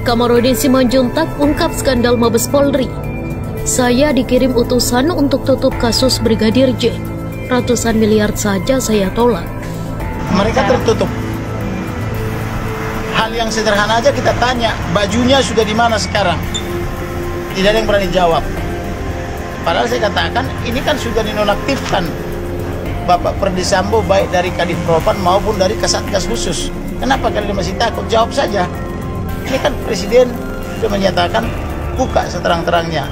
Kamarudin Simanjuntak ungkap skandal Mabes Polri. Saya dikirim utusan untuk tutup kasus Brigadir J. Ratusan miliar saja saya tolak. Mereka tertutup. Hal yang sederhana aja kita tanya, bajunya sudah di mana sekarang? Tidak ada yang berani jawab. Padahal saya katakan, ini kan sudah dinonaktifkan Bapak Ferdi Sambo baik dari Kadif Propam maupun dari Kasatgas Khusus. Kenapa kalian masih takut? Jawab saja. Ini kan Presiden sudah menyatakan buka seterang-terangnya.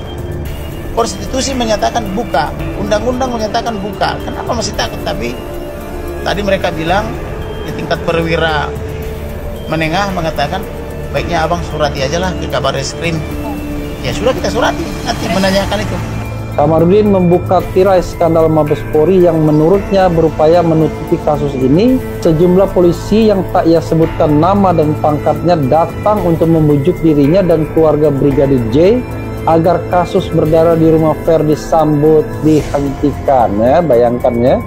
Konstitusi menyatakan buka, undang-undang menyatakan buka. Kenapa masih takut? Tapi tadi mereka bilang di tingkat perwira menengah mengatakan baiknya abang surati aja lah ke Kabarreskrim. Ya sudah, kita surati, nanti menanyakan itu. Kamarudin membuka tirai skandal Mabes Polri yang menurutnya berupaya menutupi kasus ini. Sejumlah polisi yang tak ia sebutkan nama dan pangkatnya datang untuk membujuk dirinya dan keluarga Brigadir J agar kasus berdarah di rumah Ferdi Sambo dihentikan. Ya, bayangkan ya,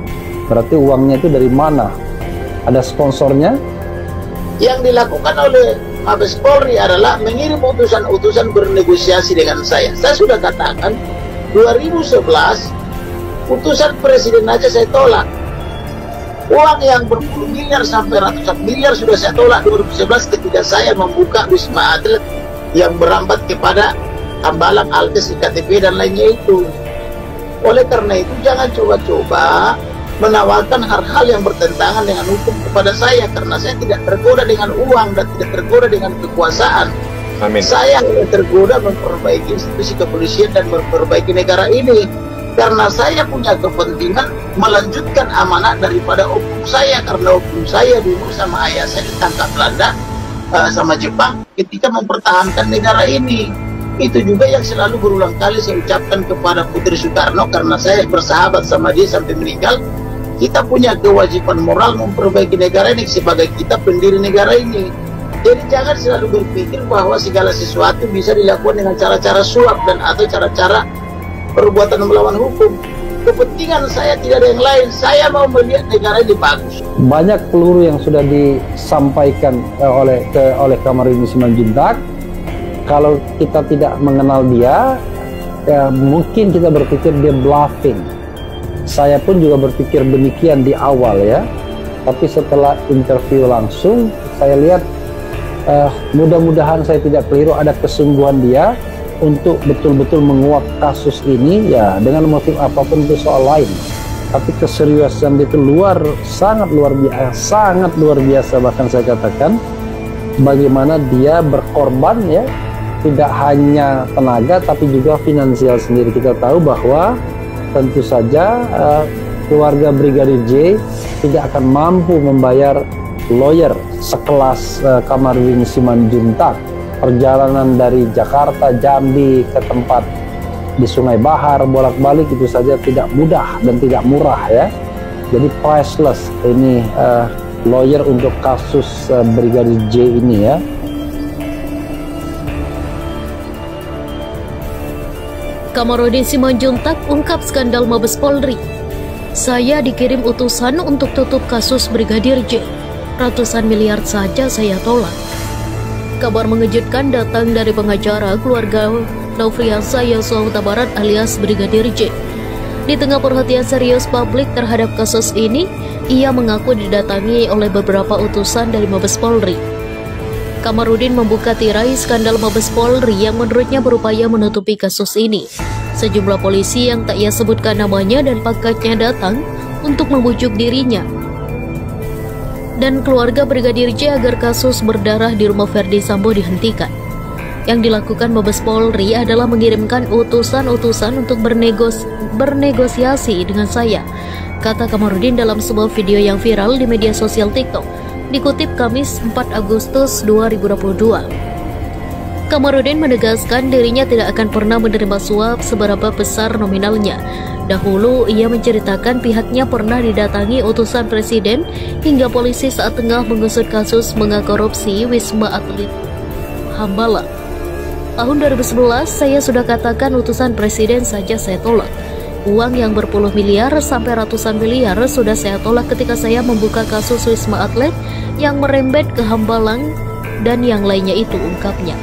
berarti uangnya itu dari mana? Ada sponsornya? Yang dilakukan oleh Mabes Polri adalah mengirim utusan-utusan bernegosiasi dengan saya. Saya sudah katakan 2011 putusan Presiden aja saya tolak. Uang yang berpuluh miliar sampai ratusan miliar sudah saya tolak 2011 ketika saya membuka Wisma Atlet yang berambat kepada Hambalang, Alkes, IKTP dan lainnya itu. Oleh karena itu jangan coba-coba menawarkan hal-hal yang bertentangan dengan hukum kepada saya, karena saya tidak tergoda dengan uang dan tidak tergoda dengan kekuasaan. Amin. Saya tergoda memperbaiki institusi kepolisian dan memperbaiki negara ini karena saya punya kepentingan melanjutkan amanah daripada opung saya, karena opung saya dulu sama ayah saya ditangkap Belanda sama Jepang ketika mempertahankan negara ini. Itu juga yang selalu berulang kali saya ucapkan kepada Putri Soekarno, karena saya bersahabat sama dia sampai meninggal. Kita punya kewajiban moral memperbaiki negara ini sebagai kita pendiri negara ini. Jadi jangan selalu berpikir bahwa segala sesuatu bisa dilakukan dengan cara-cara suap dan atau cara-cara perbuatan melawan hukum. Kepentingan saya tidak ada yang lain. Saya mau melihat negara ini bagus. Banyak peluru yang sudah disampaikan oleh Kamarudin Simanjuntak. Kalau kita tidak mengenal dia, ya mungkin kita berpikir dia bluffing. Saya pun juga berpikir demikian di awal ya. Tapi setelah interview langsung, saya lihat mudah-mudahan saya tidak keliru, ada kesungguhan dia untuk betul-betul menguak kasus ini ya, dengan motif apapun itu soal lain. Tapi keseriusan itu sangat luar biasa bahkan saya katakan, bagaimana dia berkorban ya, tidak hanya tenaga tapi juga finansial sendiri. Kita tahu bahwa tentu saja keluarga Brigadir J tidak akan mampu membayar lawyer sekelas Kamarudin Simanjuntak. Perjalanan dari Jakarta, Jambi ke tempat di Sungai Bahar bolak-balik itu saja tidak mudah dan tidak murah ya. Jadi priceless ini lawyer untuk kasus Brigadir J ini ya. Kamarudin Simanjuntak ungkap skandal Mabes Polri. Saya dikirim utusan untuk tutup kasus Brigadir J. Ratusan miliar saja saya tolak. Kabar mengejutkan datang dari pengacara keluarga Nofriansa Yosua Huta Barat alias Brigadir J. Di tengah perhatian serius publik terhadap kasus ini, ia mengaku didatangi oleh beberapa utusan dari Mabes Polri. Kamarudin membuka tirai skandal Mabes Polri yang menurutnya berupaya menutupi kasus ini. Sejumlah polisi yang tak ia sebutkan namanya dan pangkatnya datang untuk membujuk dirinya dan keluarga Brigadir J agar kasus berdarah di rumah Ferdi Sambo dihentikan. Yang dilakukan Mabes Polri adalah mengirimkan utusan-utusan untuk bernegosiasi dengan saya, kata Kamarudin dalam sebuah video yang viral di media sosial TikTok, dikutip Kamis 4 Agustus 2022. Kamarudin menegaskan dirinya tidak akan pernah menerima suap seberapa besar nominalnya. Dahulu ia menceritakan pihaknya pernah didatangi utusan presiden hingga polisi saat tengah mengusut kasus megakorupsi Wisma Atlet Hambalang. Tahun 2011 saya sudah katakan utusan presiden saja saya tolak. Uang yang berpuluh miliar sampai ratusan miliar sudah saya tolak ketika saya membuka kasus Wisma Atlet yang merembet ke Hambalang dan yang lainnya itu, ungkapnya.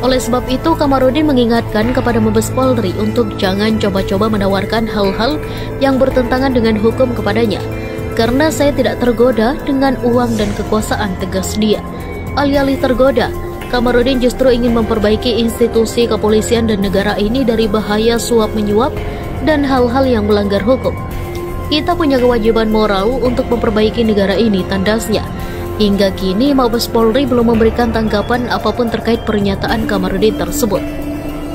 Oleh sebab itu, Kamarudin mengingatkan kepada Mabes Polri untuk jangan coba-coba menawarkan hal-hal yang bertentangan dengan hukum kepadanya. Karena saya tidak tergoda dengan uang dan kekuasaan, tegas dia. Alih-alih tergoda, Kamarudin justru ingin memperbaiki institusi kepolisian dan negara ini dari bahaya suap menyuap dan hal-hal yang melanggar hukum. Kita punya kewajiban moral untuk memperbaiki negara ini, tandasnya. Hingga kini Mabes Polri belum memberikan tanggapan apapun terkait pernyataan Kamarudin tersebut.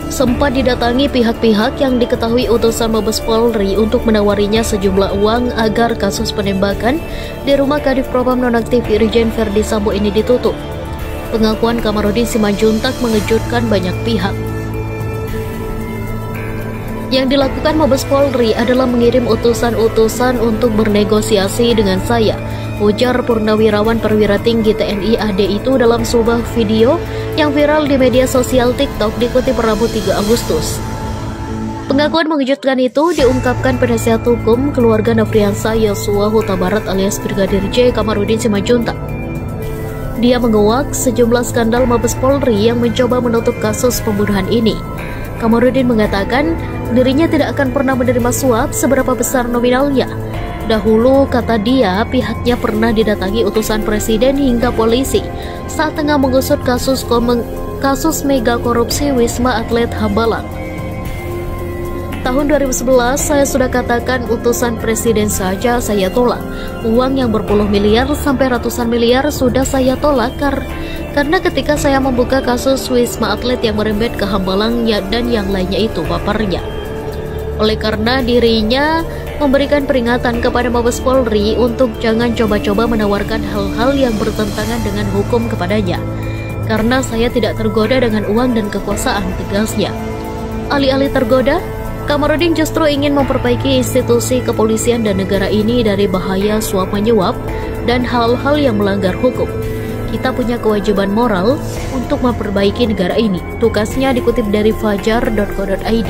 Sempat didatangi pihak-pihak yang diketahui utusan Mabes Polri untuk menawarinya sejumlah uang agar kasus penembakan di rumah Kadif Propam nonaktif Irjen Verdi Sambo ini ditutup. Pengakuan Kamarudin Simanjuntak mengejutkan banyak pihak. Yang dilakukan Mabes Polri adalah mengirim utusan-utusan untuk bernegosiasi dengan saya, ujar Purnawirawan Perwira Tinggi TNI AD itu dalam sebuah video yang viral di media sosial TikTok dikutip Rabu 3 Agustus. Pengakuan mengejutkan itu diungkapkan penasihat hukum keluarga Nofriansah Yosua Huta Barat alias Brigadir J Kamarudin Simanjuntak. Dia menguak sejumlah skandal Mabes Polri yang mencoba menutup kasus pembunuhan ini. Kamarudin mengatakan dirinya tidak akan pernah menerima suap seberapa besar nominalnya. Dahulu, kata dia, pihaknya pernah didatangi utusan presiden hingga polisi saat tengah mengusut kasus mega korupsi Wisma Atlet Hambalang. Tahun 2011, saya sudah katakan utusan presiden saja saya tolak. Uang yang berpuluh miliar sampai ratusan miliar sudah saya tolak karena ketika saya membuka kasus Wisma Atlet yang merembet ke Hambalang dan yang lainnya itu, paparnya. Oleh karena dirinya memberikan peringatan kepada Mabes Polri untuk jangan coba-coba menawarkan hal-hal yang bertentangan dengan hukum kepadanya. Karena saya tidak tergoda dengan uang dan kekuasaan, tegasnya. Alih-alih tergoda, Kamarudin justru ingin memperbaiki institusi kepolisian dan negara ini dari bahaya suap menyuap dan hal-hal yang melanggar hukum. Kita punya kewajiban moral untuk memperbaiki negara ini, tugasnya dikutip dari fajar.co.id.